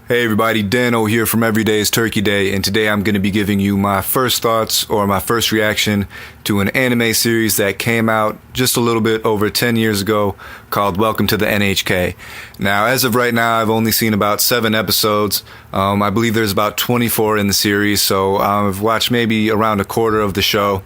Hey everybody, Dano here from Every Day is Turkey Day, and today I'm going to be giving you my first thoughts or my first reaction to an anime series that came out just a little bit over 10 years ago called Welcome to the NHK. Now, as of right now, I've only seen about 7 episodes. I believe there's about 24 in the series, so I've watched maybe around a quarter of the show.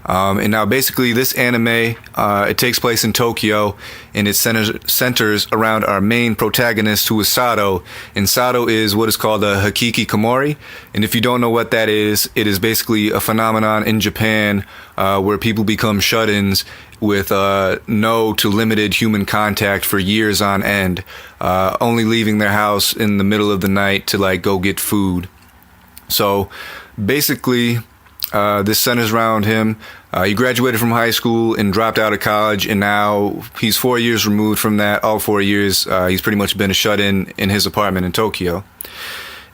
And now basically this anime, it takes place in Tokyo, and it centers around our main protagonist, who is Sato. And Sato is what is called a hikikomori. And if you don't know what that is, it is basically a phenomenon in Japan where people become shut-ins with no to limited human contact for years on end, only leaving their house in the middle of the night to like go get food. So basically this centers around him. He graduated from high school and dropped out of college, and now he's 4 years removed from that. All 4 years, he's pretty much been a shut-in his apartment in Tokyo.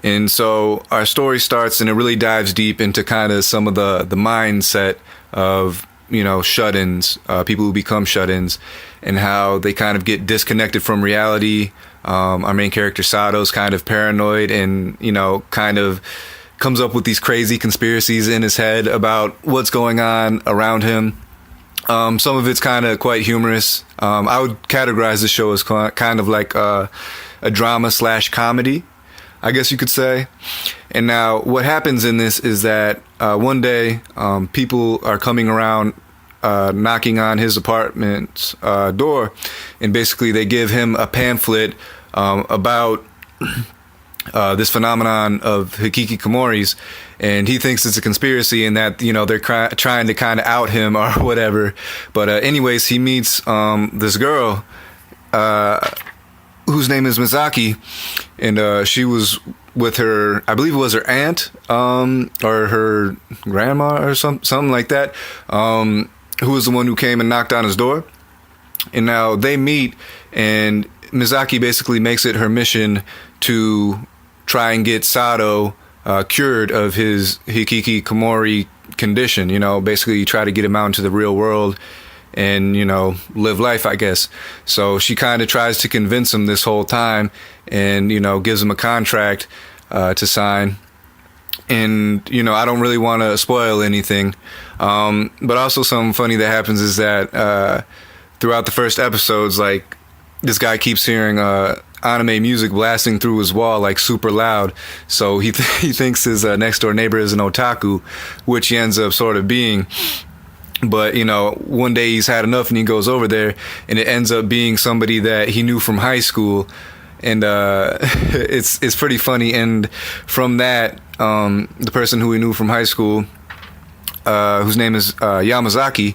And so our story starts, and it really dives deep into kind of some of the mindset of, you know, shut-ins, people who become shut-ins, and how they kind of get disconnected from reality. Our main character, Sato's kind of paranoid and, you know, kind of comes up with these crazy conspiracies in his head about what's going on around him. Some of it's kind of quite humorous. I would categorize the show as kind of like a drama / comedy, I guess you could say. And now what happens in this is that one day people are coming around knocking on his apartment's door, and basically they give him a pamphlet about this phenomenon of hikikomoris, and he thinks it's a conspiracy and that, you know, they're trying to kind of out him or whatever. But anyways, he meets this girl whose name is Mizaki, and she was with her, I believe it was her aunt or her grandma or something like that, who was the one who came and knocked on his door. And now they meet, and Mizaki basically makes it her mission to try and get Sato cured of his hikikomori condition, you know, basically try to get him out into the real world and, you know, live life, I guess. So she kind of tries to convince him this whole time, and, you know, gives him a contract to sign. And, you know, I don't really want to spoil anything, but also something funny that happens is that throughout the first episodes, like, this guy keeps hearing anime music blasting through his wall, like super loud. So he thinks his next door neighbor is an otaku, which he ends up sort of being. But, you know, one day he's had enough and he goes over there, and it ends up being somebody that he knew from high school. And it's pretty funny. And from that, the person who he knew from high school, whose name is Yamazaki,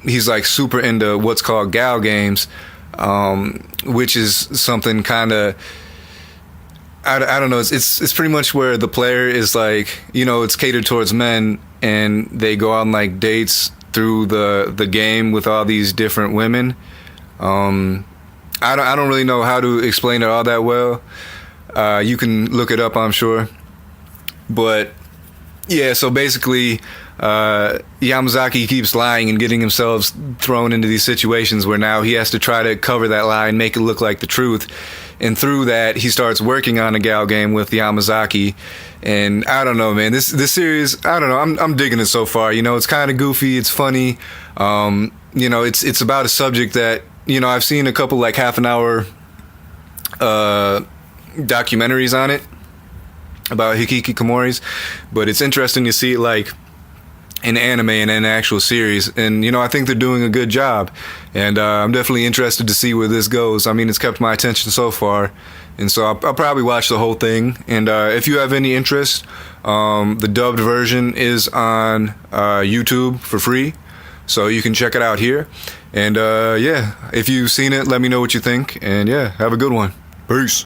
he's like super into what's called gal games, which is something kind of, I don't know, it's pretty much where the player is like, you know, it's catered towards men, and they go on like dates through the game with all these different women. I don't really know how to explain it all that well. You can look it up, I'm sure. But yeah, so basically Yamazaki keeps lying and getting himself thrown into these situations where now he has to try to cover that lie and make it look like the truth. And through that, he starts working on a gal game with Yamazaki. And I don't know, man, this series, I don't know, I'm digging it so far. You know, it's kind of goofy, it's funny. You know, it's about a subject that, you know, I've seen a couple like half an hour documentaries on it about hikikomoris, but it's interesting to see it like in anime and in an actual series. And, you know, I think they're doing a good job, and I'm definitely interested to see where this goes. I mean, it's kept my attention so far, and so I'll probably watch the whole thing. And if you have any interest, the dubbed version is on YouTube for free, so you can check it out here. And yeah, if you've seen it, let me know what you think, and yeah, have a good one. Peace.